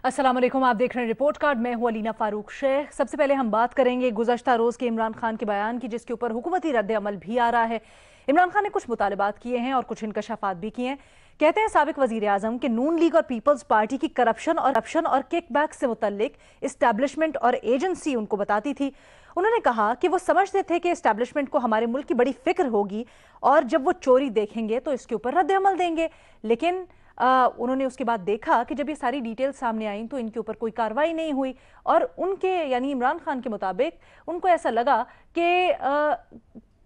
अस्सलाम वालेकुम, आप देख रहे हैं रिपोर्ट कार्ड। मैं हूं अलीना फारूक शेख। सबसे पहले हम बात करेंगे गुज़श्ता रोज़ के इमरान खान के बयान की, जिसके ऊपर हुकूमती रद्द अमल भी आ रहा है। इमरान खान ने कुछ मुतालबात किए हैं और कुछ इंकशाफात भी किए हैं। कहते हैं साबिक वज़ीर आज़म कि नून लीग और पीपल्स पार्टी की करप्शन और किकबैक से मुतल्लिक इस्टेब्लिशमेंट और एजेंसी उनको बताती थी। उन्होंने कहा कि वो समझते थे कि इस्टेब्लिशमेंट को हमारे मुल्क की बड़ी फिक्र होगी और जब वो चोरी देखेंगे तो इसके ऊपर रद्द अमल देंगे। लेकिन उन्होंने उसके बाद देखा कि जब ये सारी डिटेल सामने आई तो इनके ऊपर कोई कार्रवाई नहीं हुई और उनके यानी इमरान खान के मुताबिक उनको ऐसा लगा कि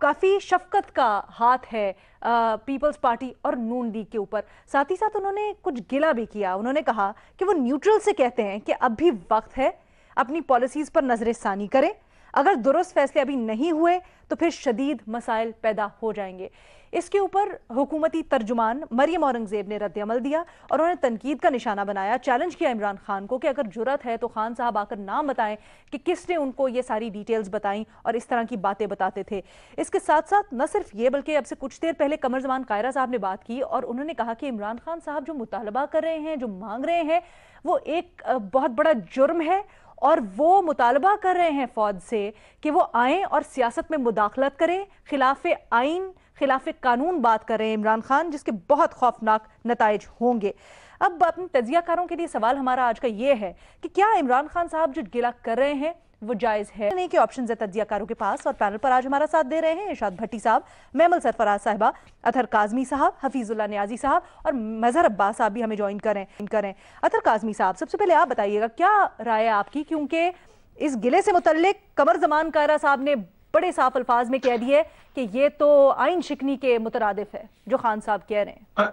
काफ़ी शफकत का हाथ है पीपल्स पार्टी और नून लीग के ऊपर। साथ ही साथ उन्होंने कुछ गिला भी किया। उन्होंने कहा कि वो न्यूट्रल से कहते हैं कि अब भी वक्त है, अपनी पॉलिसीज़ पर नजर सानी करें। अगर दुरुस्त फैसले अभी नहीं हुए तो फिर शदीद मसाइल पैदा हो जाएंगे। इसके ऊपर हुकूमती तर्जुमान मरियम औरंगजेब ने रद्द अमल दिया और उन्होंने तनकीद का निशाना बनाया, चैलेंज किया इमरान खान को कि अगर जुर्रत है तो खान साहब आकर नाम बताएं कि किसने उनको ये सारी डिटेल्स बताई और इस तरह की बातें बताते थे। इसके साथ साथ न सिर्फ ये बल्कि अब से कुछ देर पहले कमर जमान कायरा साहब ने बात की और उन्होंने कहा कि इमरान खान साहब जो मुतालबा कर रहे हैं, जो मांग रहे हैं, वो एक बहुत बड़ा जुर्म है और वो मुतालबा कर रहे हैं फौज से कि वो आएं और सियासत में मुदाखलत करें, खिलाफ आइन खिलाफ कानून बात कर रहे हैं इमरान खान, जिसके बहुत खौफनाक नताइज होंगे। अब अपने तजियाकारों के लिए सवाल हमारा आज का ये है कि क्या इमरान खान साहब जो गिला कर रहे हैं वो जायज़ है नहीं कि ऑप्शन है तजियाकारों के पास। और पैनल पर आज हमारा साथ दे रहे हैं इरशाद भट्टी साहब, मेमल सरफराज साहिबा, अतहर काजमी साहब, हफीजुल्लाह नियाजी साहब और मजहर अब्बास साहब भी हमें ज्वाइन करें। अतहर काजमी साहब, सबसे पहले आप बताइएगा क्या राय है आपकी, क्योंकि इस गिले से मुतल्लिक कमर जमान कायरा साहब ने बड़े साफ अल्फाज में कह दिए कि ये तो आइन शिकनी के मुतरादिफ है जो खान साहब कह रहे हैं।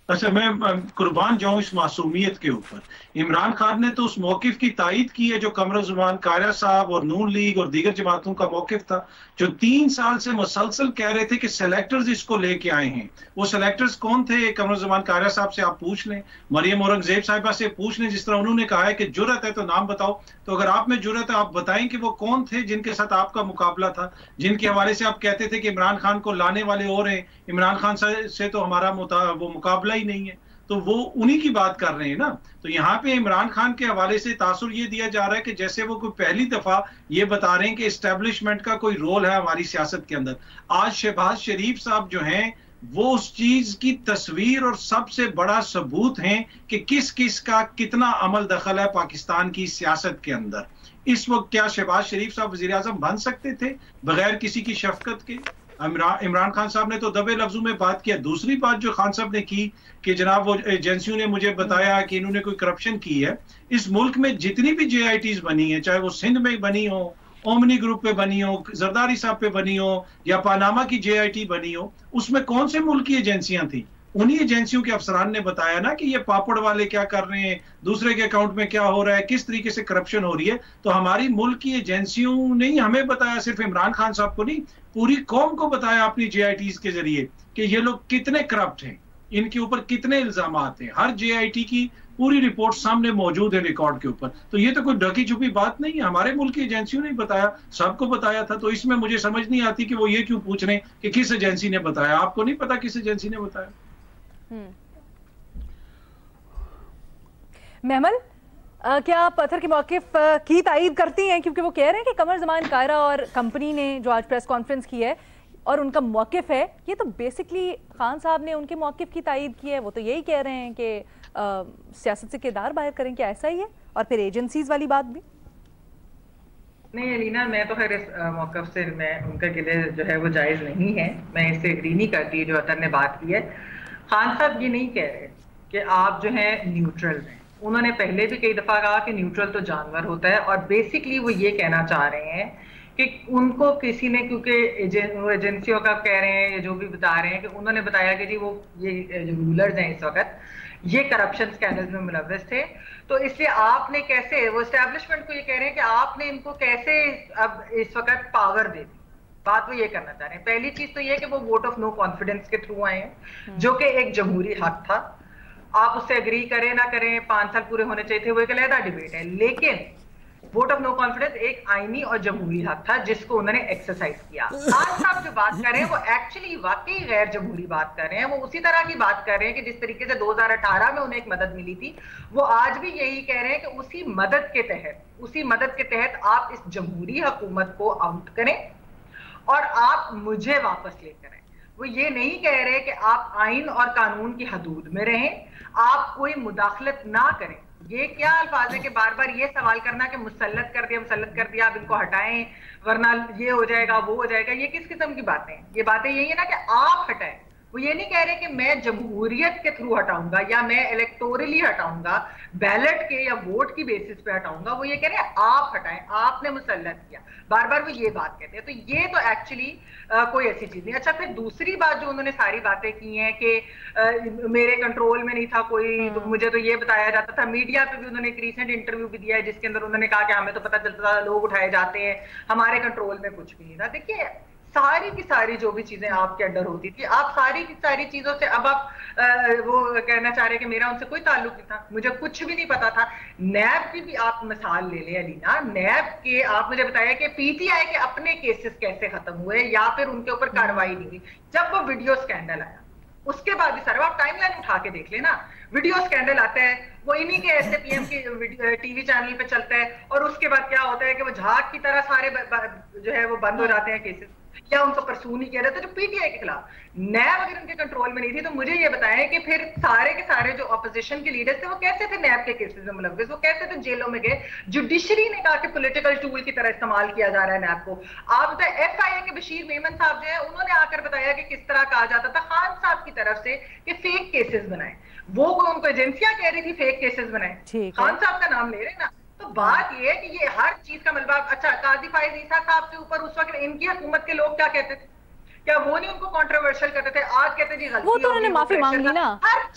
अच्छा, मैं कुर्बान जाऊं इस मासूमियत के ऊपर। इमरान खान ने तो उस मौकिफ की तायद की है जो कमर ज़मान कायरा साहब और नून लीग और दीगर जमातों का मौकिफ था, जो 3 साल से मुसलसल कह रहे थे कि सेलेक्टर्स इसको लेके आए हैं। वो सेलेक्टर्स कौन थे? कमर ज़मान कायरा साहब से आप पूछ लें, मरियम औरंगजेब साहिबा से पूछ लें। जिस तरह उन्होंने कहा है कि जुर्रत है तो नाम बताओ, तो अगर आप में जुर्रत है आप बताएं कि वो कौन थे जिनके साथ आपका मुकाबला था, जिनके हवाले से आप कहते थे कि इमरान खान को लाने वाले और हैं, इमरान खान से तो हमारा वो मुकाबला ही नहीं है। तो वो उन्हीं की बात कर रहे हैं ना। तो यहाँ पे इमरान खान के हवाले से तासुर ये दिया जा रहा है कि जैसे वो कोई पहली दफा ये बता रहे हैं कि एस्टेब्लिशमेंट का कोई रोल है हमारी सियासत के अंदर। आज शहबाज शरीफ साहब जो हैं वो उस चीज की तस्वीर और सबसे बड़ा सबूत हैं कि किस किस का कितना अमल दखल है पाकिस्तान की सियासत के अंदर। इस वक्त क्या शहबाज शरीफ साहब वजीर आजम बन सकते थे बगैर किसी की शफकत के? इमरान खान साहब ने तो दबे लफ्जों में बात किया। दूसरी बात जो खान साहब ने की कि जनाब वो एजेंसियों ने मुझे बताया कि इन्होंने कोई करप्शन की है। इस मुल्क में जितनी भी JITs बनी है, चाहे वो सिंध में बनी हो, ओमनी ग्रुप पे बनी हो, जरदारी साहब पे बनी हो या पानामा की JIT बनी हो, उसमें कौन से मुल्क की एजेंसियां थी? उन्हीं एजेंसियों के अफसरान ने बताया ना कि ये पापड़ वाले क्या कर रहे हैं, दूसरे के अकाउंट में क्या हो रहा है, किस तरीके से करप्शन हो रही है। तो हमारी मुल्क की एजेंसियों ने ही हमें बताया, सिर्फ इमरान खान साहब को नहीं, पूरी कौम को बताया अपनी JITs के जरिए कि ये लोग कितने करप्ट हैं, इनके ऊपर कितने इल्जाम हैं। हर JIT की पूरी रिपोर्ट सामने मौजूद है रिकॉर्ड के ऊपर। तो ये तो कोई ढकी छुपी बात नहीं है, हमारे मुल्क की एजेंसियों ने बताया, सबको बताया था। तो इसमें मुझे समझ नहीं आती कि वो ये क्यों पूछ रहे हैं कि किस एजेंसी ने बताया। आपको नहीं पता किस एजेंसी ने बताया? महमल, क्या आप पत्थर के मौकिफ की तायीद करती हैं, क्योंकि वो कह रहे हैं कि कमर जमान कायरा और कंपनी ने जो आज प्रेस कॉन्फ्रेंस की है और उनका मौकिफ है, ये तो बेसिकली खान साहब ने उनके मौकिफ की तायीद की है। वो तो यही कह रहे हैं कि सियासत से किरदार बाहर करें, क्या ऐसा ही है? और फिर एजेंसीज वाली बात भी नहीं अलीना, मैं तो खैर इस मौक़िफ़ से मैं उनका गिले जो है वो जायज़ नहीं है, मैं इससे एग्री नहीं करती जो अतर ने बात की है। खान साहब ये नहीं कह रहे कि आप जो है न्यूट्रल हैं। उन्होंने पहले भी कई दफ़ा कहा कि न्यूट्रल तो जानवर होता है, और बेसिकली वो ये कहना चाह रहे हैं कि उनको किसी ने, क्योंकि एजेंसियों का कह रहे हैं, जो भी बता रहे हैं कि उन्होंने बताया कि जी वो ये जो रूलर्स हैं इस वक्त ये करप्शन स्कैंडल्स में मुलव्वस थे, तो इसलिए आपने कैसे, वो एस्टेब्लिशमेंट को ये कह रहे हैं कि आपने इनको कैसे अब इस वक्त पावर दे दी। बात वो ये करना चाह रहे हैं। पहली चीज तो ये कि वो वोट ऑफ नो कॉन्फिडेंस के थ्रू आए हैं, जो कि एक जमहूरी हक था। आप उससे एग्री करें ना करें, 5 साल पूरे होने चाहिए थे, वो एक अलहदा डिबेट है। लेकिन वोट ऑफ नो कॉन्फिडेंस एक आईनी और जमहूरी हक था जिसको उन्होंने एक्सरसाइज किया। खान साहब जो बात कर रहे हैं वो एक्चुअली वाकई गैर जमहूरी बात कर रहे हैं। वो उसी तरह की बात कर रहे हैं कि जिस तरीके से 2018 में उन्हें एक मदद मिली थी, वो आज भी यही कह रहे हैं कि उसी मदद के तहत आप इस जमहूरी हुकूमत को आउट करें और आप मुझे वापस लेकर आए। वो ये नहीं कह रहे कि आप आइन और कानून की हदूद में रहें, आप कोई मुदाखलत ना करें। ये क्या अल्फाज है कि बार बार ये सवाल करना कि मुसल्लत कर दिया, आप इनको हटाएं वरना ये हो जाएगा वो हो जाएगा। ये किस किस्म की बातें हैं? ये बातें यही है ना कि आप हटाएं। वो ये नहीं कह रहे कि मैं जमहूरियत के थ्रू हटाऊंगा या मैं इलेक्टोरली हटाऊंगा, बैलेट के या वोट की बेसिस पे हटाऊंगा। वो ये कह रहे हैं आप हटाएं, आपने मुसल्लत किया। बार बार वो ये बात कहते हैं। तो ये तो एक्चुअली कोई ऐसी चीज नहीं। अच्छा, फिर दूसरी बात जो उन्होंने सारी बातें की हैं कि मेरे कंट्रोल में नहीं था कोई, तो मुझे तो ये बताया जाता था। मीडिया पे भी उन्होंने एक रीसेंट इंटरव्यू भी दिया है जिसके अंदर उन्होंने कहा कि हमें तो पता चलता था लोग उठाए जाते हैं, हमारे कंट्रोल में कुछ भी नहीं था। देखिए, सारी की सारी जो भी चीजें आपके अंडर होती थी, आप सारी की सारी चीजों से अब आप वो कहना चाह रहे हैं कि मेरा उनसे कोई ताल्लुक नहीं था, मुझे कुछ भी नहीं पता था। नैब की भी आप मिसाल ले लें अलीना, नैब के आप मुझे बताया कि पीटीआई के अपने केसेस कैसे खत्म हुए या फिर उनके ऊपर कार्रवाई नहीं हुई। जब वो वीडियो स्कैंडल आया उसके बाद भी सर आप टाइमलाइन उठा के देख लेना, वीडियो स्कैंडल आता है, वो इन्हीं के ऐसे पीएम के टीवी चैनल पे चलता है और उसके बाद क्या होता है कि वो झाग की तरह सारे जो है वो बंद हो जाते हैं केसेस, या उनको परसू नहीं किया जाता जो पीटीआई के खिलाफ। नैब अगर उनके कंट्रोल में नहीं थी तो मुझे ये बताएं कि फिर सारे के सारे जो ऑपोजिशन के लीडर्स थे वो कैसे थे नैब के केसेस में मुलव्विस, वो कैसे थे जेलों में गए। जुडिशरी ने कहा कि पॉलिटिकल टूल की तरह इस्तेमाल किया जा रहा है नैब को। आप बताए एफआईए के बशीर मेमन साहब जो है उन्होंने आकर बताया कि किस तरह कहा जाता था खान साहब की तरफ से कि फेक केसेस बनाए। वो उनको एजेंसियां कह रही थी फेक केसेस बनाए, खान साहब का नाम ले रहे ना। तो बात ये है कि ये हर चीज का मलबा। अच्छा, काजी फायज ईसा साहब के ऊपर उस वक्त इनकी हुकूमत के लोग क्या कहते थे? क्या वो नहीं उनको कंट्रोवर्शियल करते थे? आज कहते जी गलती, वो तो उन्होंने माफी मांग ली ना,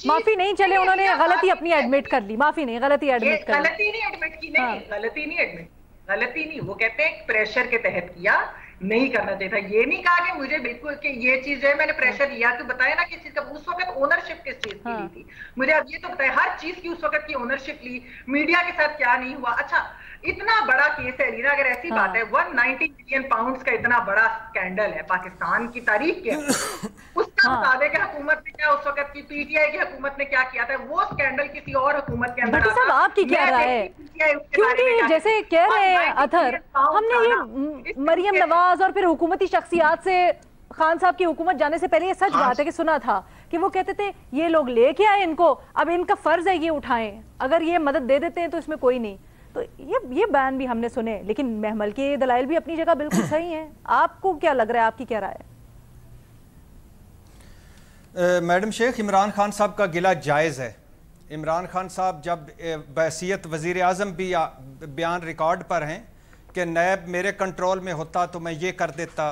माफी नहीं चले, उन्होंने गलती अपनी एडमिट कर ली। माफी नहीं, गलती एडमिट कर ली। गलती नहीं एडमिट की, नहीं गलती नहीं एडमिट, गलती नहीं, वो कहते हैं प्रेशर के तहत किया, नहीं करना चाहिए था। ये नहीं कहा कि मुझे बिल्कुल कि ये चीज जो है मैंने प्रेशर लिया। तो बताया ना किस चीज का उस वक्त ओनरशिप किस चीज की ली थी, मुझे अब ये तो बताया हर चीज की उस वक्त की ओनरशिप ली। मीडिया के साथ क्या नहीं हुआ। अच्छा, इतना बड़ा केस है रीना, अगर ऐसी बात है 190 मिलियन पाउंड्स का इतना बड़ा स्कैंडल है पाकिस्तान की तारीख के, उसका बता दे कि हुकूमत ने क्या उस वक्त की पीटीआई की हुकूमत ने क्या किया था। वो स्कैंडल किसी और हुकूमत के अंदर आता। आपकी क्या राय है? क्योंकि जैसे कह रहे हैं अथर, हमने ये मरियम नवाज और फिर हुकूमती शख्सियात से खान साहब की हुकूमत जाने से पहले ये सच बात है कि सुना था कि वो कहते थे ये लोग लेके आए इनको, अब इनका फर्ज है ये उठाएं, अगर ये मदद दे देते हैं तो इसमें कोई नहीं। तो ये बयान भी हमने सुने, लेकिन महमल के दलाइल भी अपनी जगह बिल्कुल सही हैं। आपको क्या लग रहा है, आपकी क्या राय है? मैडम शेख, इमरान खान साहब का गिला जायज़ है। इमरान खान साहब जब बहसीयत वज़ीर आज़म भी बयान रिकॉर्ड पर हैं कि नैब मेरे कंट्रोल में होता तो मैं ये कर देता,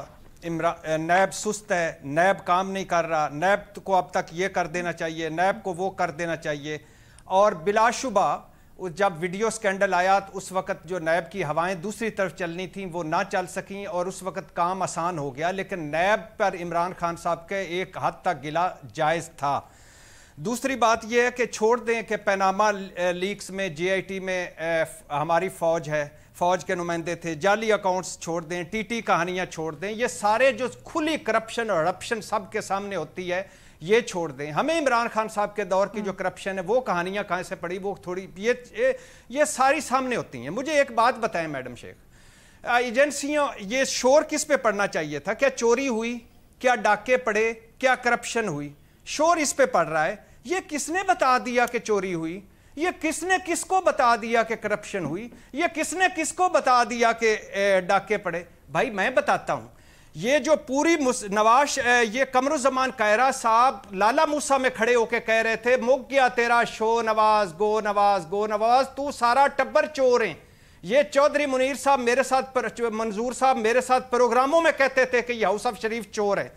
नैब सुस्त है, नैब काम नहीं कर रहा, नैब को अब तक ये कर देना चाहिए, नैब को वो कर देना चाहिए। और बिलाशुबा जब वीडियो स्कैंडल आया तो उस वक्त जो नैब की हवाएं दूसरी तरफ चलनी थी वो ना चल सकीं और उस वक्त काम आसान हो गया। लेकिन नैब पर इमरान खान साहब के एक हद तक गिला जायज़ था। दूसरी बात यह है कि छोड़ दें कि पनामा लीक्स में JIT में हमारी फ़ौज है, फ़ौज के नुमाइंदे थे, जाली अकाउंट्स छोड़ दें, TT कहानियाँ छोड़ दें, ये सारे जो खुली करप्शन और रप्शन सब के सामने होती है ये छोड़ दें। हमें इमरान खान साहब के दौर की जो करप्शन है वो कहानियाँ कहाँ से पड़ी, वो थोड़ी ये सारी सामने होती हैं। मुझे एक बात बताएं मैडम शेख, एजेंसियों ये शोर किस पे पड़ना चाहिए था? क्या चोरी हुई, क्या डाके पड़े, क्या करप्शन हुई? शोर इस पे पड़ रहा है। ये किसने बता दिया कि चोरी हुई? ये किसने किसको बता दिया कि करप्शन हुई? ये किसने किसको बता दिया कि डाके पड़े? भाई मैं बताता हूँ। ये जो पूरी नवाज, ये कमरुज़्ज़मान कायरा साहब लाला मूसा में खड़े होके कह रहे थे मुक गया तेरा शो नवाज, गो नवाज, गो नवाज, तू सारा टब्बर चोर हैं। ये चौधरी मुनीर साहब मेरे साथ, मंजूर साहब मेरे साथ प्रोग्रामों में कहते थे कि ये हाउस ऑफ शरीफ चोर है।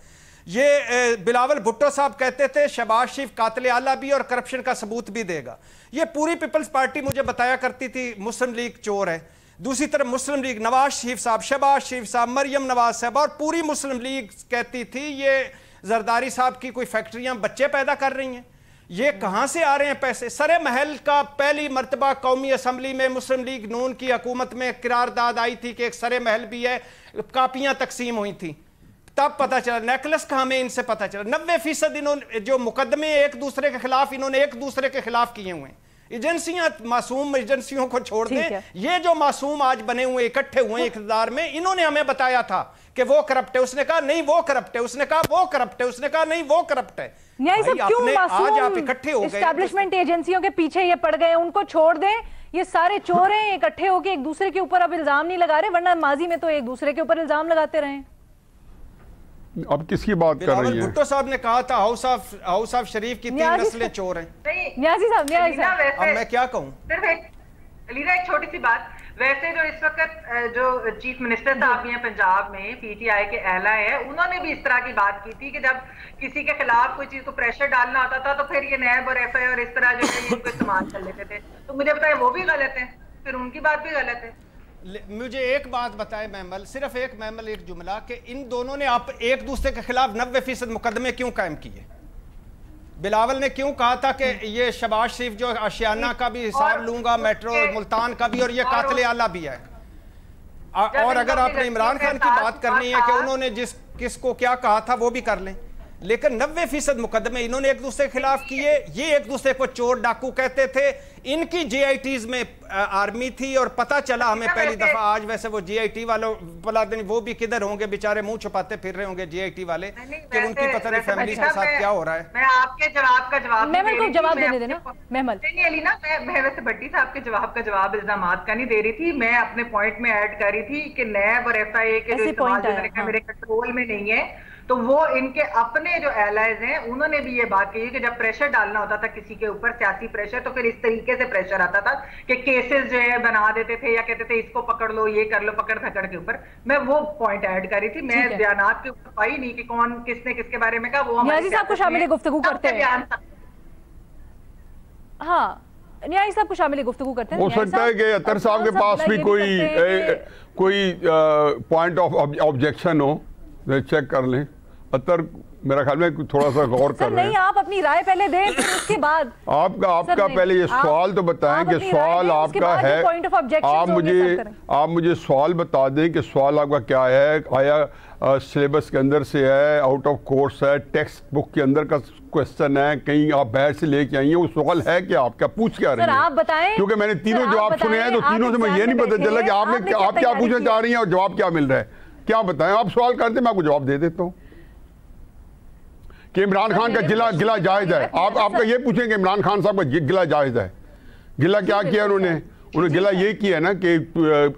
ये बिलावल भुट्टो साहब कहते थे शहबाज शरीफ कातिल आला भी और करप्शन का सबूत भी देगा। ये पूरी पीपल्स पार्टी मुझे बताया करती थी मुस्लिम लीग चोर है। दूसरी तरफ मुस्लिम लीग नवाज शरीफ साहब, शहबाज शरीफ साहब, मरियम नवाज साहब और पूरी मुस्लिम लीग कहती थी ये जरदारी साहब की कोई फैक्ट्रियां बच्चे पैदा कर रही हैं। ये कहां से आ रहे हैं पैसे? सरे महल का पहली मर्तबा कौमी असम्बली में मुस्लिम लीग नून की हुकूमत में करारदाद आई थी कि एक सरे महल भी है, कापियां तकसीम हुई थी, तब पता चला। नेकलेस का हमें इनसे पता चला। 90% इन्होंने जो मुकदमे एक दूसरे के खिलाफ इन्होंने एक दूसरे के खिलाफ किए हुए हैं। एजेंसियां, मासूम एजेंसियों को छोड़ दें, ये जो मासूम आज बने हुए इकट्ठे हुए इक़्तिदार में, इन्होंने हमें बताया था कि वो करप्ट है, उसने कहा नहीं वो करप्ट है, उसने कहा वो करप्ट है, उसने कहा नहीं वो करप्ट है। क्यों आज आप इकट्ठे हो गए, एस्टैब्लिशमेंट एजेंसियों के पीछे ये पड़ गए, उनको छोड़ दें। ये सारे चोर हैं, इकट्ठे होकर एक दूसरे के ऊपर अब इल्जाम नहीं लगा रहे, वरना माजी में तो एक दूसरे के ऊपर इल्जाम लगाते रहे। अब किसकी बात कर रही हैं? भुट्टो साहब ने कहा था हाउस ऑफ शरीफ की 3 नस्लें चोर हैं। न्याजी साहब, अब मैं क्या कहूं? अलीना एक छोटी सी बात, वैसे जो इस वक्त जो चीफ मिनिस्टर साहब हैं पंजाब में पीटीआई के एला है, उन्होंने भी इस तरह की बात की थी कि जब किसी के खिलाफ कोई चीज को प्रेशर डालना होता था तो फिर ये नैब और एफआई और इस तरह जो है इनको इस्तेमाल कर लेते थे। तो मुझे बताए वो भी गलत है, फिर उनकी बात भी गलत है। मुझे एक बात बताए महमल, सिर्फ एक जुमला, कि इन दोनों ने आप एक दूसरे के खिलाफ 90% मुकदमे क्यों कायम किए? बिलावल ने क्यों कहा था कि ये शबाज शरीफ जो आशियाना का भी हिसाब लूंगा, मेट्रो मुल्तान का भी, और ये कातिल आला भी है। और अगर आपने इमरान खान की बात करनी है कि उन्होंने किसको क्या कहा था वो भी कर लें, लेकिन 90% मुकदमे इन्होंने एक दूसरे के खिलाफ किए। ये एक दूसरे को चोर डाकू कहते थे। इनकी जीआईटीज में आर्मी थी और पता चला हमें पहली दफा आज, वैसे वो जीआईटी वालों वो भी किधर होंगे बेचारे, मुंह छुपाते फिर रहे होंगे जीआईटी वाले, कि उनकी पता नहीं फैमिली के साथ क्या हो रहा है। मैं आपके जवाब का जवाब देने देना महमल। नहीं अलीना, मैं वैसे भट्टी साहब के जवाब का जवाब इल्जामात का नहीं दे रही थी, मैं अपने पॉइंट में ऐड कर रही थी कि नैब और एफआईए के जो इस्तेमाल मेरे कंट्रोल में नहीं है, तो वो इनके अपने जो एलाइज हैं उन्होंने भी ये बात कही कि जब प्रेशर डालना होता था किसी के ऊपर, सियासी प्रेशर, तो फिर इस तरीके से प्रेशर आता था कि केसेस जो है बना देते थे या कहते थे इसको पकड़ लो, ये कर लो, पकड़ धकड़ के ऊपर। मैं वो पॉइंट ऐड करी थी, मैं बयानात के ऊपर पाई नहीं कि कौन किसने किसके बारे में कहा। वो न्याजी साहब को शामिल गुफ्तगू करते हैं। हाँ, न्याजी साहब को शामिल गुफ्तगू करते हैं। हो सकता है कि अतर साहब के पास भी कोई पॉइंट ऑफ ऑब्जेक्शन हो, चेक कर लें। अतर मेरा ख्याल में थोड़ा सा गौर कर रहे हैं। नहीं, आप अपनी राय पहले दें, फिर उसके बाद आपका पहले ये सवाल तो बताएं कि सवाल आपका है। आप मुझे सवाल बता दें कि सवाल आपका क्या है। आया सिलेबस के अंदर से है, आउट ऑफ कोर्स है, टेक्स्ट बुक के अंदर का क्वेश्चन है, कहीं आप बाहर से लेके आई हैं? वो सवाल है कि आप क्या पूछ क्या रही हैं? आप बताएं, क्योंकि मैंने तीनों जवाब सुने हैं, तो तीनों से मैं ये नहीं पता चला कि आप क्या पूछना चाह रही हैं और जवाब क्या मिल रहा है। क्या बताएं, आप सवाल करते, मैं आपको जवाब दे देता हूँ कि इमरान खान का गिला जायज है। आपका ये पूछें कि इमरान खान साहब का गिला जायज है। गिला क्या किया उन्होंने गिला ये किया ना कि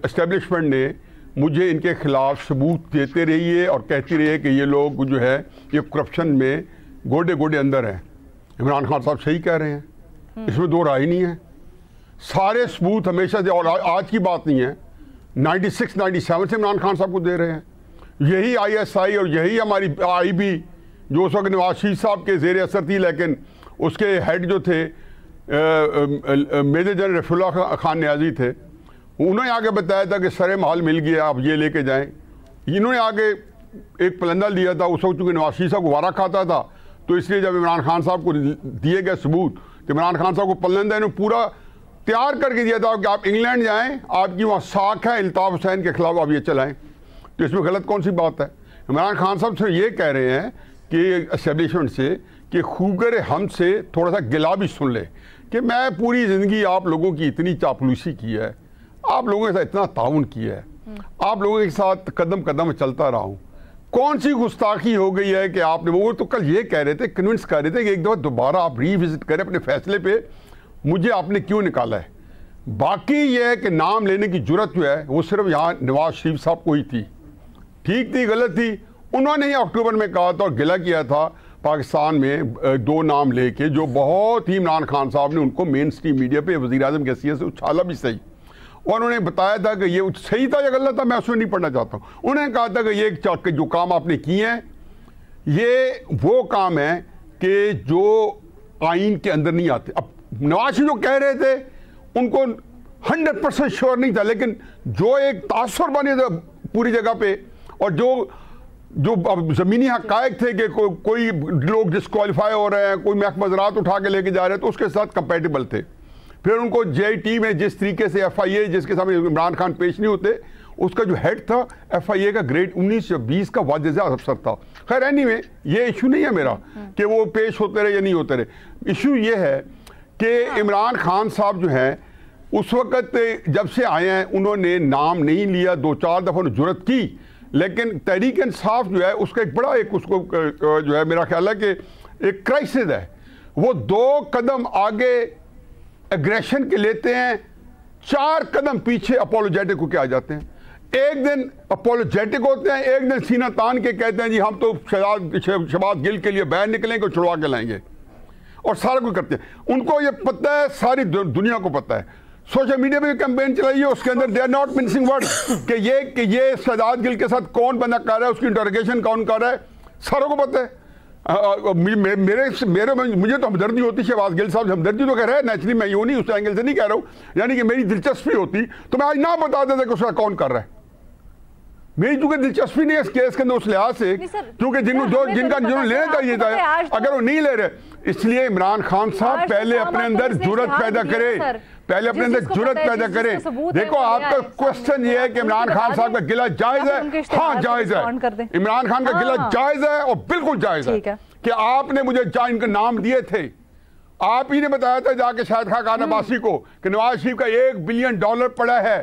एस्टेब्लिशमेंट ने मुझे इनके खिलाफ सबूत देते रहिए और कहती रही है कि ये लोग जो है ये करप्शन में गोडे अंदर हैं। इमरान खान साहब सही कह रहे हैं, इसमें दो राय नहीं है। सारे सबूत हमेशा से, और आज की बात नहीं है, 96-97 से इमरान खान साहब को दे रहे हैं। यही ISI और यही हमारी IB जो उस वक्त नवाज शरीफ साहब के ज़ेर असर थी, लेकिन उसके हेड जो थे मेजर जनरल रफीउल्लाह खान न्याजी थे, उन्होंने आगे बताया था कि सरे महल मिल गया, आप ये लेके जाएं। इन्होंने आगे एक प्लंदर दिया था, उस वक्त चूँकि नवाज शरीफ साहब को वारा खाता था, तो इसलिए जब इमरान खान साहब को दिए गए सबूत, तो इमरान खान साहब को प्लंदर ने पूरा तैयार करके दिया था कि आप इंग्लैंड जाएँ, आपकी वहाँ साख है, अल्ताफ़ हुसैन के खिलाफ आप ये चलाएँ। तो इसमें गलत कौन सी बात है? इमरान खान साहब से ये कह रहे हैं कि एस्टेब्लिशमेंट से कि खूगर हमसे थोड़ा सा गिला भी सुन ले कि मैं पूरी ज़िंदगी आप लोगों की इतनी चापलूसी की है, आप लोगों के साथ इतना ताउन किया है, आप लोगों के साथ कदम कदम चलता रहा हूँ। कौन सी गुस्ताखी हो गई है कि आपने, वो तो कल ये कह रहे थे, कन्विंस कर रहे थे कि एक दफ़ा दोबारा आप रीविजिट करें अपने फैसले पे, मुझे आपने क्यों निकाला है। बाकी ये है कि नाम लेने की जुर्रत जो है वो सिर्फ यहाँ नवाज शरीफ साहब को ही थी। ठीक थी गलत थी, उन्होंने ही अक्टूबर में कहा था और गिला किया था पाकिस्तान में 2 नाम लेके, जो बहुत ही इमरान खान साहब ने उनको मेन स्ट्रीम मीडिया पे वज़ीर आज़म की हैसियत से उछाला भी सही, और उन्होंने बताया था कि ये सही था या गलत था, मैं उसमें नहीं पढ़ना चाहता हूँ। उन्होंने कहा था कि ये जो काम आपने किए हैं ये वो काम है कि जो आइन के अंदर नहीं आते। अब नवाज शरीफ जो कह रहे थे उनको 100% श्योर नहीं था, लेकिन जो एक तासुर बने था पूरी जगह पे, और जो जो अब ज़मीनी हक़ाइक़ थे कि कोई लोग डिस्क्वालीफाई हो रहे हैं, कोई महकमा ज़राअत उठा के लेके जा रहे हैं, तो उसके साथ कंपेटिबल थे। फिर उनको JIT में जिस तरीके से FIA जिसके सामने इमरान खान पेश नहीं होते, उसका जो हेड था FIA का ग्रेड 19 या 20 का वाज़ेह अफसर था। खैर एनीवे ये इशू नहीं है मेरा कि वो पेश होते रहे या नहीं होते रहे। इशू ये है कि इमरान खान साहब जो हैं उस वक़्त जब से आए हैं उन्होंने नाम नहीं लिया, 2-4 दफ़ा उन्होंने जुर्रत की, लेकिन तहरीक इंसाफ जो है उसका एक बड़ा एक उसको जो है मेरा ख्याल है कि एक क्राइसिस है। वो 2 कदम आगे एग्रेशन के लेते हैं, 4 कदम पीछे अपोलोजेटिक को क्या आ जाते हैं। एक दिन अपोलोजेटिक होते हैं, एक दिन सीना तान के कहते हैं जी हम तो शहबाज गिल के लिए बैन निकलेंगे और छुड़वा के लाएंगे, और सारा कुछ करते हैं। उनको ये पता है, सारी दुनिया को पता है, सोशल मीडिया पे कैंपेन चलाई है, उसके अंदर they are not missing word कि ये शहजाद गिल के साथ कौन बंदा कर रहा है, उसकी इंटरोगेशन कौन कर रहा है, सारों को पता है। मुझे तो हमदर्दी होती शहबाज गिल साहब, हमदर्दी तो कह रहे हैं नेचुरली, मैं यूँ नहीं उस एंगल से नहीं कह रहा हूँ, यानी कि मेरी दिलचस्पी होती तो मैं आज ना बता देता कि उसका कौन कर रहा है। मेरी चूंकि दिलचस्पी नहीं है इस केस के अंदर उस लिहाज से, क्योंकि जिन्होंने लेना चाहिए था अगर वो नहीं ले रहे, इसलिए इमरान खान साहब पहले अपने अंदर जुर्रत पैदा करे, पहले अपने अंदर जुर्रत पैदा करें। देखो आपका क्वेश्चन ये है कि इमरान खान साहब का गिला जायज है? हाँ जायज है, इमरान खान का गिला जायज है और बिल्कुल जायज है कि आपने मुझे इनके नाम दिए थे, आप ही ने बताया था जाके शाहिद खान अब्बासी को कि नवाज शरीफ का $1 बिलियन पड़ा है,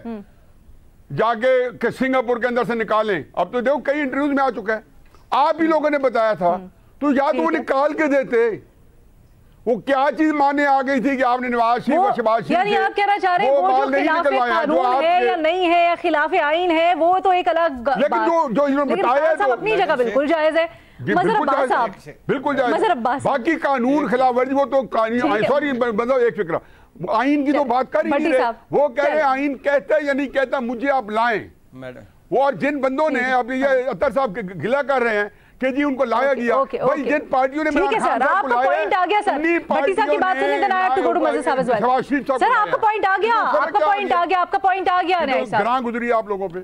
जाके सिंगापुर के अंदर से निकालें। अब तो देखो कई इंटरव्यूज में आ चुका है, आप ही लोगों ने बताया था, तो या तो वो निकाल के देते। वो क्या चीज माने आ गई थी कि आपने नवाज शरीफ और शहबाज शरीफ, यानी आप कहना चाह रहे हैं वो जो खिलाफे कानून है या नहीं है या खिलाफे आइन है वो तो एक अलग, लेकिन जो इन्होंने बताया तो अपनी जगह बिल्कुल जायज है। बिल्कुल जायज, बाकी कानून खिलाफ वर्जी वो तो सॉरी मतलब एक फिक्रा आइन की तो बात कर ही नहीं रहे, वो कह रहे आइन कहता है या नहीं कहता, मुझे आप लाएं मैडम। वो और जिन बंदों ने अब ये अतर साहब गिला कर रहे हैं कि जी उनको लाया गया, भाई जिन पार्टियों ने ठीक है सर, आपका पॉइंट आ गया सर, भट्टी साहब की बात सुनने देना है टू गो टू मज़े साहब एज़ वेल। सर आपका पॉइंट आ गया, आपका पॉइंट आ गया, आपका पॉइंट आ गया न्याय साहब, ग्रां गुजरी आप लोगों पे।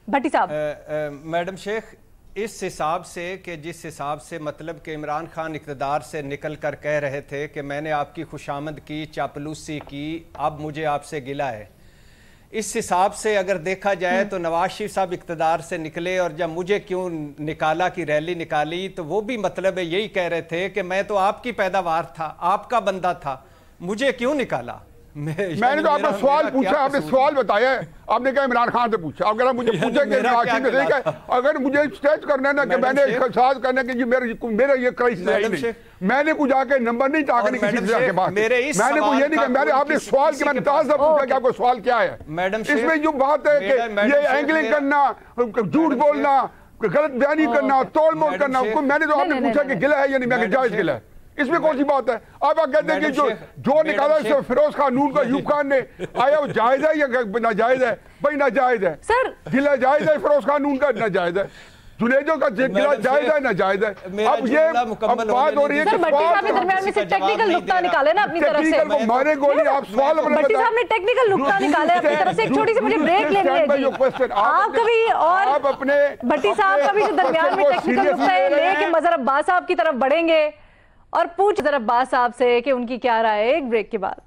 भट्टी साहब मैडम शेख, इस हिसाब से कि जिस हिसाब से मतलब कि इमरान खान इक़्तिदार से निकल कर कह रहे थे कि मैंने आपकी खुशामद की, चापलूसी की, अब मुझे आपसे गिला है, इस हिसाब से अगर देखा जाए तो नवाज शरीफ साहब इक़्तिदार से निकले और जब मुझे क्यों निकाला की रैली निकाली तो वो भी मतलब है यही कह रहे थे कि मैं तो आपकी पैदावार था, आपका बंदा था, मुझे क्यों निकाला। मैंने तो आपका सवाल पूछा, आपने सवाल बताया है, आपने कहा इमरान खान से पूछा। अगर मुझे पूछा कि अगर मुझे स्टेच करना है ना कि मैंने एहसास करना कि मेरा ये क्राइसिस है नहीं, मैंने कुछ आके नंबर नहीं टाका नहीं किसी के पास, मैंने को ये नहीं कहा, मैंने आपने सवाल के मैंने ताज़ा पूछा कि आपको सवाल क्या है। मैडम इसमें जो बात है कि ये एंगलिंग करना, झूठ बोलना, गलत बयानी करना, तोड़ मोड़ करना, मैंने तो आपने पूछा कि गिला है या नहीं, मैं जायज गिला है, इसमें कौन सी बात है। अब आप कहते हैं कि जो निकाला फिरोज खान नून का यूब खान ने आया वो जायज है या नाजायज है? भाई नाजायज है सर, गिला जायज है, फिरोज खान नून का नाजायज है, जुनेजो का गिला जायज है नाजायज है। अब ये बात हो रही है कि दरमियान में से टेक्निकल नुक्ता निकाले ना अपनी तरफ से, मारे गोली आप सवाल भट्टी साहब ने टेक्निकल नुक्ता निकाले अपनी तरफ से। एक छोटी सी मुझे ब्रेक लेनी है, आप कभी और अपने भट्टी साहब कभी जो दरमियान में टेक्निकल नुक्ता लेके मजहर अब्बास साहब की तरफ बढ़ेंगे और पूछ जरा अब्बास साहब से कि उनकी क्या राय है एक ब्रेक के बाद।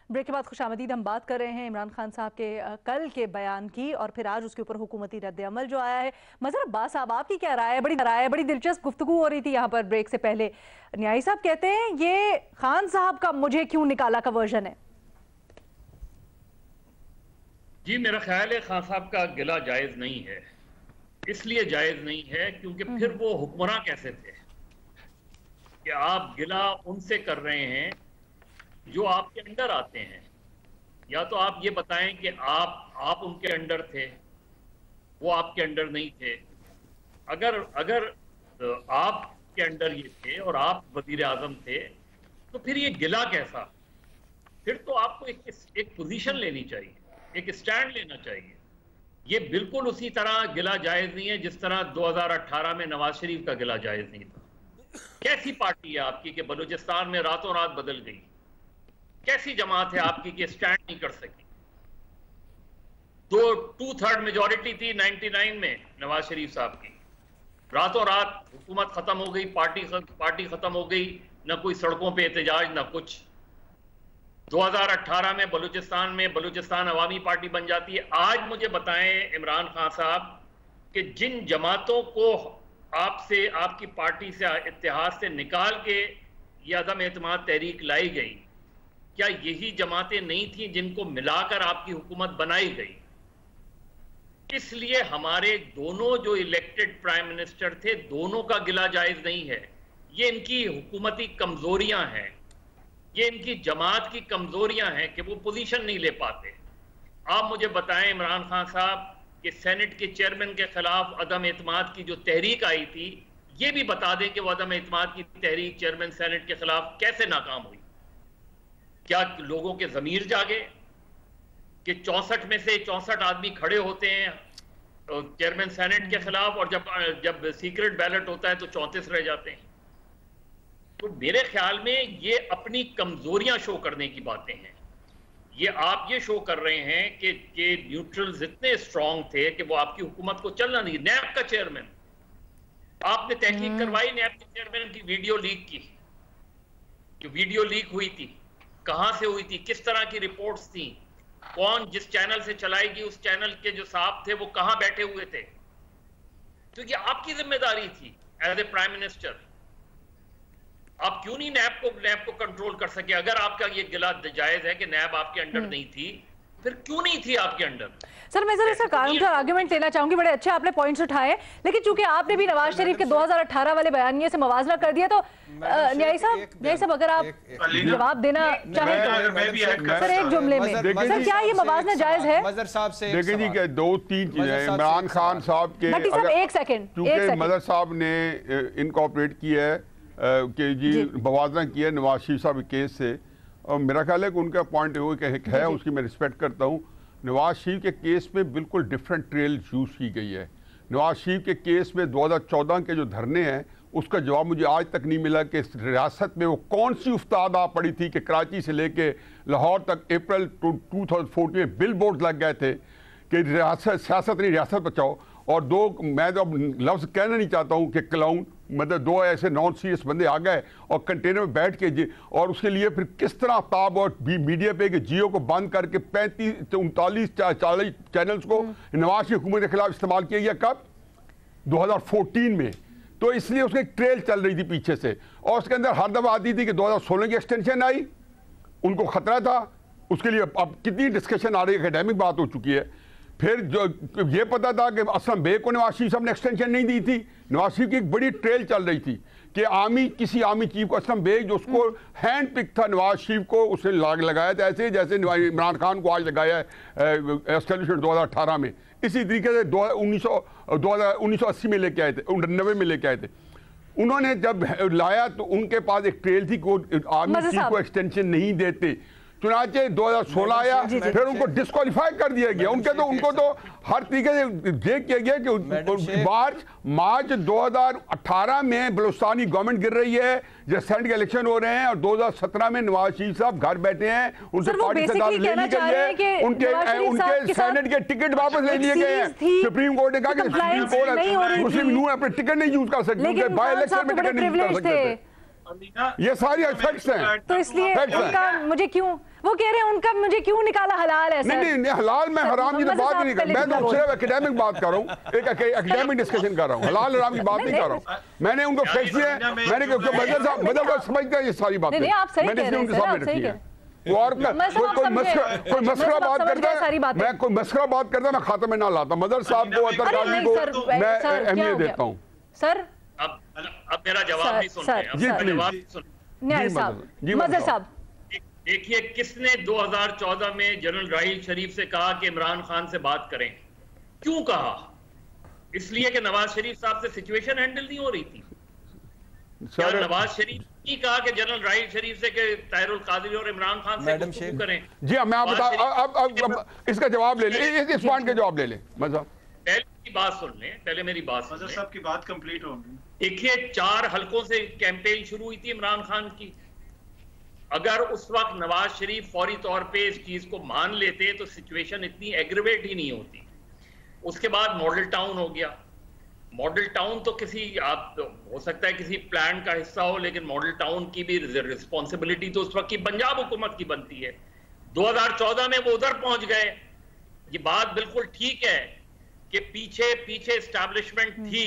ब्रेक के बाद खुशामदीद, हम बात कर रहे हैं इमरान खान साहब के कल के बयान की और फिर आज उसके ऊपर हुकूमती रद्द-ए-अमल जो आया है। मज़हर अब्बास साहब आपकी क्या राय है? बड़ी दिलचस्प गुफ्तगू हो रही थी यहाँ पर ब्रेक से पहले। न्यायी साहब कहते हैं ये खान साहब का मुझे क्यों निकाला का वर्जन है। जी मेरा ख्याल है खान साहब का गिला जायज नहीं है, इसलिए जायज नहीं है क्योंकि फिर वो हुक्मरान कैसे थे कि आप गिला उनसे कर रहे हैं जो आपके अंडर आते हैं, या तो आप ये बताएं कि आप उनके अंडर थे, वो आपके अंडर नहीं थे। अगर आपके अंडर ये थे और आप वजीर आजम थे तो फिर ये गिला कैसा? फिर तो आपको एक पोजीशन लेनी चाहिए, एक स्टैंड लेना चाहिए। ये बिल्कुल उसी तरह गिला जायज नहीं है जिस तरह 2018 में नवाज शरीफ का गिला जायज नहीं था। कैसी पार्टी है आपकी कि बलूचिस्तान में रातों रात बदल गई? कैसी जमात है आपकी कि स्टैंड नहीं कर सकी? 2/3 मेजॉरिटी थी 99 में नवाज शरीफ साहब की, रातों रात हुकूमत खत्म हो गई, पार्टी खत्म हो गई, न कोई सड़कों पे एहतजाज न कुछ। 2018 में बलूचिस्तान अवामी पार्टी बन जाती है। आज मुझे बताएं इमरान खान साहब कि जिन जमातों को आपसे, आपकी पार्टी से, इत्तेहाद से निकाल के ये अदम एतमाद तहरीक लाई गई, क्या यही जमातें नहीं थी जिनको मिलाकर आपकी हुकूमत बनाई गई? इसलिए हमारे दोनों जो इलेक्टेड प्राइम मिनिस्टर थे, दोनों का गिला जायज नहीं है। ये इनकी हुकूमती कमजोरियां हैं, ये इनकी जमात की कमजोरियां हैं कि वो पोजीशन नहीं ले पाते। आप मुझे बताएं इमरान खान साहब कि सेनेट के चेयरमैन के खिलाफ अदम एतमाद की जो तहरीक आई थी, ये भी बता दें कि वो अदम एतमाद की तहरीक चेयरमैन सेनेट के खिलाफ कैसे नाकाम हुई? क्या लोगों के ज़मीर जागे कि 64 में से 64 आदमी खड़े होते हैं चेयरमैन सेनेट के खिलाफ, और जब सीक्रेट बैलेट होता है तो 34 रह जाते हैं? तो मेरे ख्याल में ये अपनी कमजोरियां शो करने की बातें हैं। ये आप ये शो कर रहे हैं कि न्यूट्रल्स इतने स्ट्रांग थे कि वो आपकी हुकूमत को चलना नहीं। नैब का चेयरमैन, आपने तहकीक करवाई नैब के चेयरमैन की वीडियो लीक की, जो वीडियो लीक हुई थी, कहां से हुई थी, किस तरह की रिपोर्ट्स थी, कौन जिस चैनल से चलाएगी उस चैनल के जो साहब थे वो कहां बैठे हुए थे? तो ये आपकी जिम्मेदारी थी एज ए प्राइम मिनिस्टर। आप क्यों नहीं नैब को कंट्रोल कर सके? अगर आपका ये गिला जायज है कि नैब आपके अंडर नहीं थी, फिर क्यों नहीं थी आपके अंडर? सर मैं जरा इसका काउंटर आर्गुमेंट लेना चाहूंगी। बड़े अच्छे आपने पॉइंट्स उठाए, लेकिन चूंकि आपने भी नवाज शरीफ के 2018 वाले बयानिए से मवाजना कर दिया, तो न्यायी साहब अगर आप जवाब देना चाहें सर एक जुमले में, सर क्या ये मवाजना जायज है? मजहर साहब से देखिए जी क्या 2-3 चीजें इमरान खान साहब के, एक सेकंड, क्योंकि मजहर साहब ने इनकॉर्पोरेट किया है कि जी मवाजना किया है नवाज शरीफ साहब के केस से, और मेरा ख्याल है कि उनका पॉइंट है, उसकी मैं रिस्पेक्ट करता हूँ। नवाज शरीफ के केस में बिल्कुल डिफरेंट ट्रेल यूज़ की गई है। नवाज शरीफ के केस में 2014 के जो धरने हैं उसका जवाब मुझे आज तक नहीं मिला कि रियासत में वो कौन सी उफ्ताद आ पड़ी थी कि कराची से लेके लाहौर तक अप्रैल 2014 में बिल बोर्ड लग गए थे कि सियासत नहीं रियासत बचाओ। और मैं तो लफ्ज़ कहना नहीं चाहता हूँ कि क्लाउन, मतलब 2 ऐसे नॉन सीरियस बंदे आ गए और कंटेनर में बैठ के और उसके लिए फिर किस तरह ताब और मीडिया पे कि जियो को बंद करके 39-40 चैनल्स को नवाज की हुकूमत के खिलाफ इस्तेमाल किया गया। कब? 2014 में। तो इसलिए उसकी ट्रेल चल रही थी पीछे से, और उसके अंदर हर दफा आती थी कि 2016 की एक्सटेंशन आई, उनको खतरा था। उसके लिए अब कितनी डिस्कशन आ रही है, एकेडमिक बात हो चुकी है। फिर जो ये पता था कि असलम बेग को नवाज शरीफ साहब ने एक्सटेंशन नहीं दी थी। नवाज शरीफ की एक बड़ी ट्रेल चल रही थी कि किसी आर्मी चीफ को, असलम बेग जो उसको हैंड पिक था नवाज शरीफ को, उसने लगाया था ऐसे जैसे इमरान खान को आज लगाया है एस्टेब्लिशमेंट 2018 में। इसी तरीके से 1980 में लेके आए थे, 90 में लेके आए थे। उन्होंने जब लाया तो उनके पास एक ट्रेल थी कि आर्मी चीफ को एक्सटेंशन नहीं देते। चुनाचे 2016 आया, फिर उनको डिस्क्वालीफाई कर दिया गया। उनको तो हर तरीके से ये किया गया कि मार्च 2018 में बलूचिस्तानी गवर्नमेंट गिर रही है, जब सेनेट के इलेक्शन हो रहे हैं, और 2017 में नवाज शरीफ साहब घर बैठे हैं, उनसे पार्टी से ले ली गई है, उनके सेनेट के टिकट वापस ले लिए गए हैं। सुप्रीम कोर्ट ने कहा कि सुप्रीम कोर्ट मुस्लिम नून अपने टिकट नहीं यूज कर सकते, बाय इलेक्शन में टिकट नहीं यूज कर सकते। ये सारी फैक्ट्स हैं। तो इसलिए उनका मुझे क्यों, वो कह रहे हैं उनका मुझे क्यों निकाला हलाल है? नहीं हलाल मैं हराम की तो बात नहीं कर, मैं तो सिर्फ एकेडमिक बात कर रहा हूँ, एक एकेडमिक डिस्कशन कर रहा हूँ, हलाल हराम की बात नहीं कर रहा हूँ। मैंने उनको फैक्ट्स दिए, मैंने मतलब समझते हैं ये सारी बातें, मैंने इसलिए उनके सामने रखी है। वो और कोई मसला बात करता है, मैं कोई मसला बात करता मैं खाते में ना लाता। मदर साहब को, अतर गाजी को मैं अहमियत देता हूँ। सर अब मेरा जवाब नहीं सुन रहे, मजहर साहब देखिए, किसने 2014 में जनरल राहील शरीफ से कहा कि इमरान खान से बात करें? क्यों कहा? इसलिए कि नवाज शरीफ साहब से सिचुएशन हैंडल नहीं हो रही थी। क्या नवाज शरीफ की कहा कि जनरल राहील शरीफ से कि ताहिरुल कादरी और इमरान खान से गुफ्तगू करें? जी मैं आप बता, अब इसका जवाब ले ले, इस पॉइंट का जवाब ले ले। पहले बात सुन लें, पहले मेरी बात सुन लें, सबकी बात कंप्लीट होगी। देखिए 4 हलकों से कैंपेन शुरू हुई थी इमरान खान की, अगर उस वक्त नवाज शरीफ फौरी तौर पे इस चीज को मान लेते तो सिचुएशन इतनी एग्रीवेट ही नहीं होती। उसके बाद मॉडल टाउन हो गया। मॉडल टाउन तो किसी आप तो हो सकता है किसी प्लान का हिस्सा हो, लेकिन मॉडल टाउन की भी रिस्पॉन्सिबिलिटी तो उस वक्त की पंजाब हुकूमत की बनती है। 2014 में वो उधर पहुंच गए। ये बात बिल्कुल ठीक है कि पीछे पीछे एस्टैब्लिशमेंट थी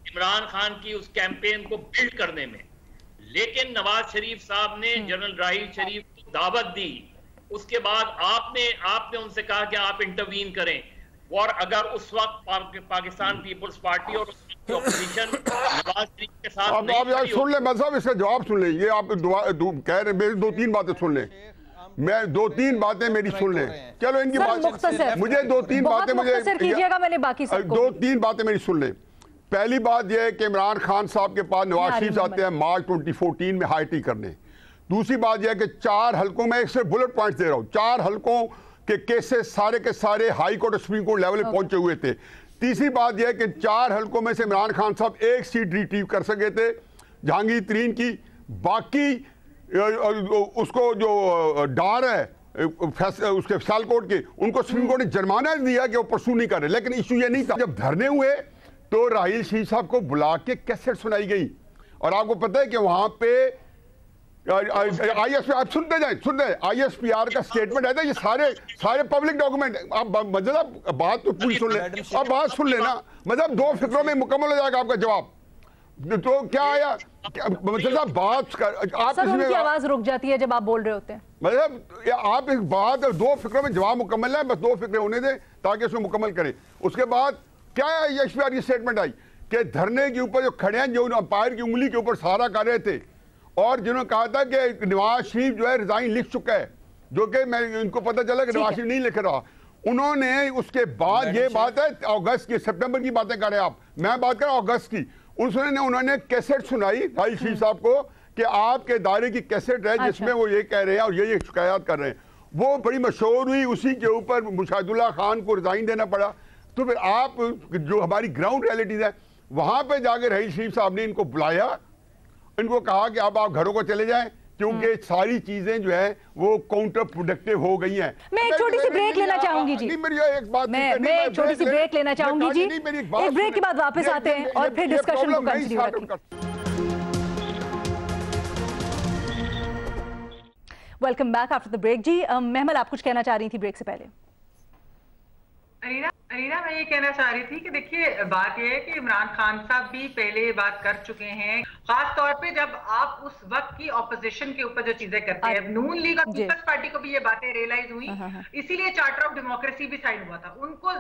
इमरान खान की उस कैंपेन को बिल्ड करने में, लेकिन नवाज शरीफ साहब ने जनरल राहील शरीफ को दावत दी। उसके बाद आपने उनसे कहा कि आप इंटरवीन करें, और अगर उस वक्त पाकिस्तान पीपल्स पार्टी और ऑपोजिशन नवाज शरीफ के साथ आप यार सुन ले मज़हब, इसका जवाब सुन ले। ये आप कह रहे मेरी 2-3 बातें सुन ले, मैं 2-3 बातें मेरी सुन ले। चलो इनकी बात मुझे 2-3 बातें मैंने बाकी 2-3 बातें मेरी सुन ले। पहली बात यह है कि इमरान खान साहब के पास नवाज शरीफ आते हैं मार्च 2014 में हाई टी करने। दूसरी बात यह है कि 4 हलकों में एक सिर्फ बुलेट पॉइंट दे रहा हूं, 4 हलकों के केसेस सारे के सारे हाई कोर्ट और सुप्रीम कोर्ट लेवल पे पहुंचे हुए थे। तीसरी बात यह है कि 4 हलकों में से इमरान खान साहब 1 सीट रिट्रीव कर सके थे जहांगीर तरीन की। बाकी उसको जो डार है उसके सियालकोट के, उनको सुप्रीम कोर्ट ने जुर्माना दिया कि वो परसू नहीं कर रहे। लेकिन इशू ये नहीं था। जब धरने हुए तो राहील शरीफ साहब को बुला के कैसेट सुनाई गई, और आपको पता है कि वहां पे ISP आप सुनते जाए ISPR का स्टेटमेंट है था। ये सारे पब्लिक डॉक्यूमेंट। आप मतलब बात तो पूरी सुन ले, अब बात सुन लेना, मतलब 2 फिक्रों में मुकम्मल हो जाएगा आपका जवाब। तो क्या आया मतलब बात कर आप उनकी आवाज रुक जाती है जब आप बोल रहे होते हैं। मतलब आप एक बात 2 फिक्रों में जवाब मुकम्मल है, बस 2 फिक्रे होने दें ताकि उसमें मुकम्मल करें। उसके बाद क्या ISPR की स्टेटमेंट आई कि धरने के ऊपर जो खड़े हैं, जो अंपायर की उंगली के ऊपर सहारा कर रहे थे, और जिन्होंने कहा था कि नवाज शरीफ जो है रिजाइन लिख चुका है, जो कि मैं इनको पता चला कि नवाज शरीफ नहीं लिख रहा। उन्होंने उसके बाद ये बात है अगस्त की, सितंबर की बातें कर रहे हैं आप, मैं बात कर रहा हूं अगस्त की। उन्होंने कैसेट सुनाई राहील शरीफ साहब को कि आपके दायरे की कैसेट है जिसमें वो ये कह रहे हैं और ये शिकायत कर रहे हैं। वो बड़ी मशहूर हुई, उसी के ऊपर मुशाहिदुल्लाह खान को रिजाइन देना पड़ा। तो फिर आप जो हमारी ग्राउंड रियलिटीज है वहां पे जाके राहील शरीफ साहब ने इनको बुलाया, इनको कहा कि अब आप घरों को चले जाएं क्योंकि सारी चीजें जो है वो काउंटर प्रोडक्टिव हो गई हैं। मैं एक छोटी सी ब्रेक लेना चाहूंगी जी। मैं एक छोटी सी ब्रेक लेना चाहूंगी जी। एक ब्रेक के बाद वापस आते हैं और फिर डिस्कशन को कंटिन्यू रखेंगे। Welcome back after the break ji. महमल आप कुछ कहना चाह रही थी ब्रेक से पहले। अरीना मैं ये कहना चाह रही थी कि देखिए बात ये है कि इमरान खान साहब भी पहले ये बात कर चुके हैं, खास तौर पे जब आप उस वक्त की ऑपोजिशन के ऊपर जो चीजें करते हैं। नून लीग और पीपल्स पार्टी को भी ये बातें रियलाइज हुई, इसीलिए चार्टर ऑफ डेमोक्रेसी भी साइन हुआ था। उनको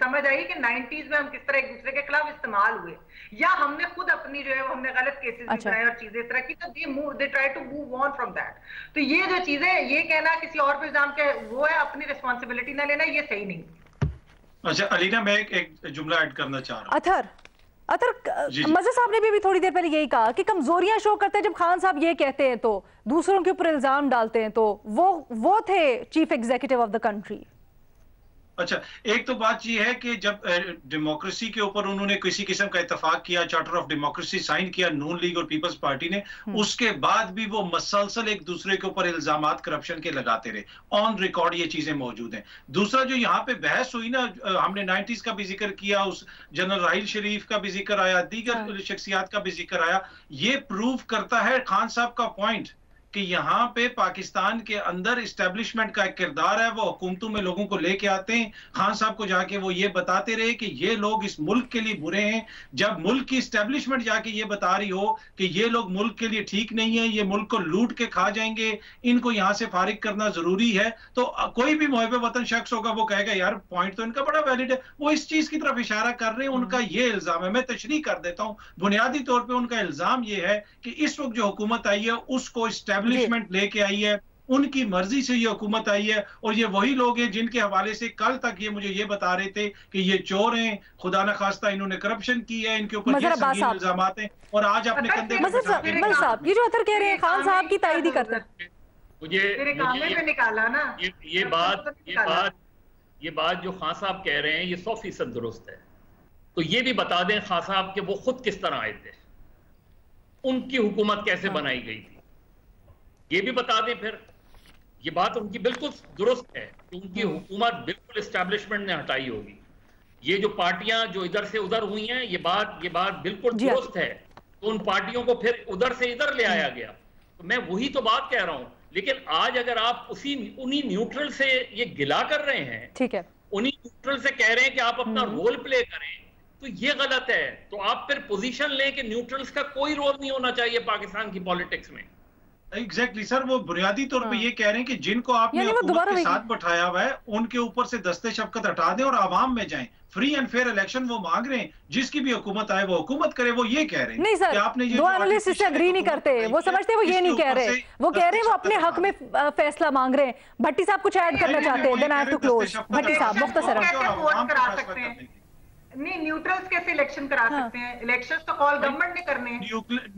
समझ आई कि 90s में हम किस तरह एक दूसरे के खिलाफ इस्तेमाल हुए, या हमने खुद अपनी जो है हमने गलत केसेस भी बनाए और चीजें इस तरह की, तो they try to move on from that. तो ये जो चीजें ये कहना किसी और पे इल्जाम के वो है, अपनी रिस्पॉन्सिबिलिटी ना लेना, ये सही नहीं। अच्छा अलीना, मैं एक जुमला ऐड करना चाह रहा हूं। अतर मज़हर साहब ने भी थोड़ी देर पहले यही कहा कि कमजोरियां शो करते हैं जब खान साहब ये कहते हैं तो दूसरों के ऊपर इल्जाम डालते हैं, तो वो थे chief executive of the country. अच्छा, एक तो बात यह है कि जब डेमोक्रेसी के ऊपर उन्होंने किसी किस्म का इत्तेफाक किया, चार्टर ऑफ डेमोक्रेसी साइन किया नून लीग और पीपल्स पार्टी ने, उसके बाद भी वो मसलसल एक दूसरे के ऊपर इल्जामात करप्शन के लगाते रहे। ऑन रिकॉर्ड ये चीजें मौजूद हैं। दूसरा जो यहाँ पे बहस हुई ना, हमने 90s का भी जिक्र किया, उस जनरल राहील शरीफ का भी जिक्र आया, दीगर शख्सियात का भी जिक्र आया। ये प्रूव करता है खान साहब का पॉइंट कि यहाँ पे पाकिस्तान के अंदर इस्टेब्लिशमेंट का एक किरदार है। वो हुकूमतों में लोगों को लेके आते हैं, खान साहब को जाके वो ये बताते रहे कि ये लोग इस मुल्क के लिए बुरे हैं। जब मुल्क की इस्टेब्लिशमेंट जाके ये बता रही हो कि ये लोग मुल्क के लिए ठीक नहीं है, ये मुल्क को लूट के खा जाएंगे, इनको यहाँ से फारिग करना जरूरी है, तो कोई भी मुहब्बे वतन शख्स होगा वो कहेगा यार पॉइंट तो इनका बड़ा वैलिड है। वो इस चीज की तरफ इशारा कर रहे हैं, उनका ये इल्जाम है। मैं तशरीह कर देता हूँ, बुनियादी तौर पर उनका इल्जाम ये है कि इस वक्त जो हुकूमत आई है उसको एस्टेब्लिशमेंट लेके आई है, उनकी मर्जी से ये हुकूमत आई है, और ये वही लोग हैं जिनके हवाले से कल तक ये मुझे ये बता रहे थे कि ये चोर हैं, खुदा न खास्ता इन्होंने करप्शन की है, इनके ऊपर ये संगीन इल्जामात हैं, और आज अपने कंधे पे इकबाल साहब ये जो अतर कह रहे हैं खान साहब की तायीद करते हैं। मुझे निकाला ना ये बात जो खान साहब कह रहे हैं ये 100% दुरुस्त है। तो ये भी बता दें खान साहब कि वो खुद किस तरह आए थे, उनकी हुकूमत कैसे बनाई गई थी। ये भी बता दें फिर। ये बात उनकी बिल्कुल दुरुस्त है कि उनकी हुकूमत बिल्कुल एस्टैब्लिशमेंट ने हटाई होगी। ये जो पार्टियां जो इधर से उधर हुई हैं, ये बात बिल्कुल दुरुस्त है। तो उन पार्टियों को फिर उधर से इधर ले आया गया। तो मैं वही तो बात कह रहा हूं। लेकिन आज अगर आप उन्हीं न्यूट्रल से ये गिला कर रहे हैं, ठीक है, उन्हीं न्यूट्रल से कह रहे हैं कि आप अपना रोल प्ले करें, तो ये गलत है। तो आप फिर पोजीशन लें कि न्यूट्रल्स का कोई रोल नहीं होना चाहिए पाकिस्तान की पॉलिटिक्स में। एग्जैक्टली सर, वो बुनियादी तौर पे ये कह रहे हैं कि जिनको आपने हुकूमत के साथ बैठाया हुआ है उनके ऊपर से दस्ते शफकत हटा दें और आवाम में जाएं। फ्री एंड फेयर इलेक्शन वो मांग रहे हैं, जिसकी भी हुकूमत आए वो हुकूमत करे, वो ये कह रहे हैं। नहीं सर, आपने दो एनालिस्ट इससे एग्री नहीं करते। वो समझते हैं वो ये नहीं कह रहे, वो कह रहे हैं वो अपने हक में फैसला मांग रहे हैं। भट्टी साहब कुछ ऐड करना चाहते हैं, then I have to close. Bhatti साहब मुख्तसरन। नहीं, न्यूट्रल्स कैसे इलेक्शन करा सकते हैं? इलेक्शंस तो कॉल गवर्नमेंट ने करने हैं।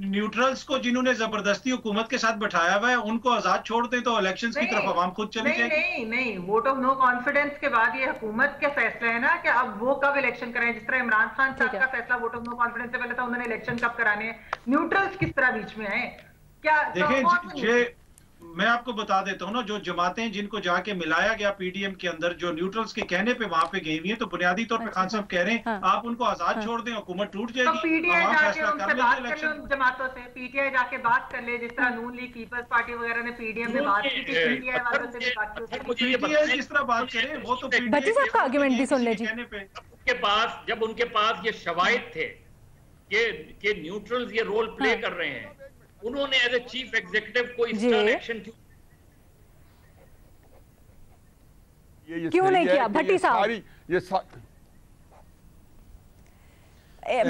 न्यूट्रल्स को जिन्होंने जबरदस्ती हुकूमत के साथ बैठाया हुआ है उनको आजाद छोड़ दें तो इलेक्शंस की तरफ आवाम खुद चली जाएगी। नहीं, वोट ऑफ नो कॉन्फिडेंस के बाद ये हुकूमत का फैसला है ना कि अब वो कब इलेक्शन कराएं। जिस तरह इमरान खान साहब का फैसला वोट ऑफ नो कॉन्फिडेंस से पहले था, उन्होंने इलेक्शन कब कराने हैं। न्यूट्रल्स किस तरह बीच में आए? क्या देखें, मैं आपको बता देता हूँ ना, जो जमातें जिनको जाके मिलाया गया पीडीएम के अंदर, जो न्यूट्रल्स के कहने पे वहां पे गई हुई है, तो बुनियादी तौर पे खान साहब कह रहे हैं आप उनको आजाद छोड़ दें, हुकूमत टूट जाएगी। तो पीटीआई जाके उनसे बात कर ले, उन जमातों से पीटीआई जाके बात कर ले, जिस तरह नून लीग, पीपल्स पार्टी वगैरह ने पीडीएम में बात की थी, पीटीआई वालों से भी बात की। पीटीआई जिस तरह बात करे वो तो भट्टी साहब का आर्गुमेंट भी सुन लीजिए। जब उनके पास ये शवाहिद थे कि न्यूट्रल्स ये रोल प्ले कर रहे हैं, उन्होंने एज ए चीफ एग्जीक्यूटिव कोई स्टर्न एक्शन क्यों नहीं किया? भट्टी साहब,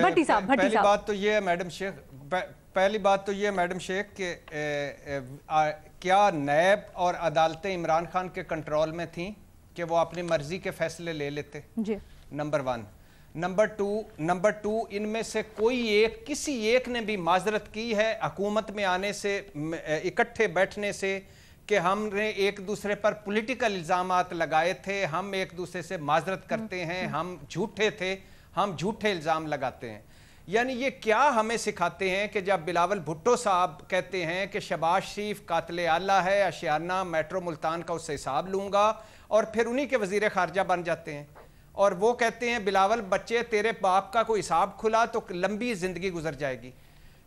भट्टी साहब, पहली बात तो ये है मैडम शेख कि क्या नैब और अदालतें इमरान खान के कंट्रोल में थीं कि वो अपनी मर्जी के फैसले ले लेते? जी। नंबर 1। नंबर टू, इनमें से किसी एक ने भी माजरत की है हुकूमत में आने से, इकट्ठे बैठने से, कि हमने एक दूसरे पर पॉलिटिकल इल्ज़ामात लगाए थे, हम एक दूसरे से माजरत करते हैं, हम झूठे थे, हम झूठे इल्ज़ाम लगाते हैं? यानी ये क्या हमें सिखाते हैं कि जब बिलावल भुट्टो साहब कहते हैं कि शहबाज शरीफ कातिल आला है, अशियाना मेट्रो मुल्तान का उससे हिसाब लूँगा, और फिर उन्हीं के वज़ीर ख़ारजा बन जाते हैं। और वो कहते हैं बिलावल बच्चे तेरे बाप का कोई हिसाब खुला तो लंबी ज़िंदगी गुजर जाएगी।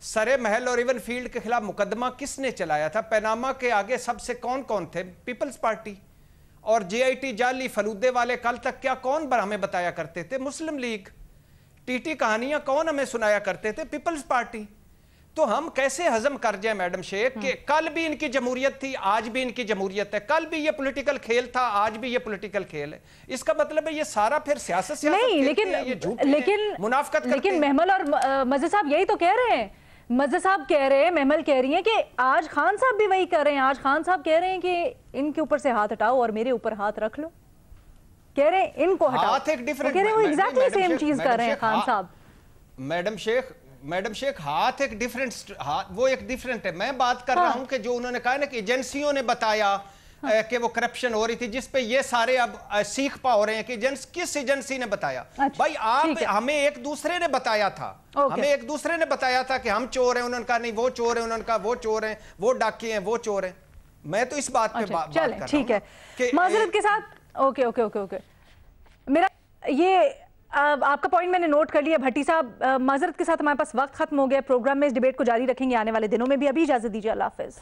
सरे महल और इवन फील्ड के खिलाफ मुकदमा किसने चलाया था? पैनामा के आगे सबसे कौन कौन थे? People's party. और जेआईटी जाली फलूदे वाले कल तक क्या कौन हमें बताया करते थे? मुस्लिम लीग। टीटी कहानियां कौन हमें सुनाया करते थे? People's Party. तो हम कैसे हजम कर जाए मैडम शेख कि कल भी इनकी जमहूरियत थी, आज भी इनकी जमहूरियत है, कल भी ये पॉलिटिकल खेल था, आज भी ये पॉलिटिकल खेल है। इसका मतलब है ये सारा फिर सियासत नहीं, लेकिन मुनाफकत। लेकिन महमल और मज़े साहब यही तो कह रहे हैं। मज़े साहब कह रहे हैं, महमल कह रही हैं कि आज खान साहब भी वही कर रहे हैं। आज खान साहब कह रहे हैं कि इनके ऊपर से हाथ हटाओ और मेरे ऊपर हाथ रख लो। कह रहे हैं इनको हटाओ, हाथ एक डिफरेंट, कह रहे हैं वो एग्जैक्टली सेम चीज कर रहे हैं खान साहब। मैडम शेख हाथ एक डिफरेंट, वो एक डिफरेंट है। मैं बात कर रहा हूं कि जो उन्होंने कहा ना कि एजेंसियों ने बताया कि वो करप्शन हो रही थी, जिस पे ये सारे अब सीख पा हो रहे हैं कि किस एजेंसी ने बताया। अच्छा, भाई आप हमें एक दूसरे ने बताया था, हमें एक दूसरे ने बताया था कि हम चोर हैं, उन्होंने कहा नहीं वो चोर है, उन्होंने कहा वो चोर हैं, वो डाके हैं, वो चोर हैं। मैं तो इस बात पे बात कर रहा हूं। ठीक है, माजरत के साथ ओके मेरा ये आपका पॉइंट मैंने नोट कर लिया। भट्टी साहब, माजरत के साथ हमारे पास वक्त खत्म हो गया। प्रोग्राम में इस डिबेट को जारी रखेंगे आने वाले दिनों में भी। अभी इजाजत दीजिए, अल्लाह हाफिज।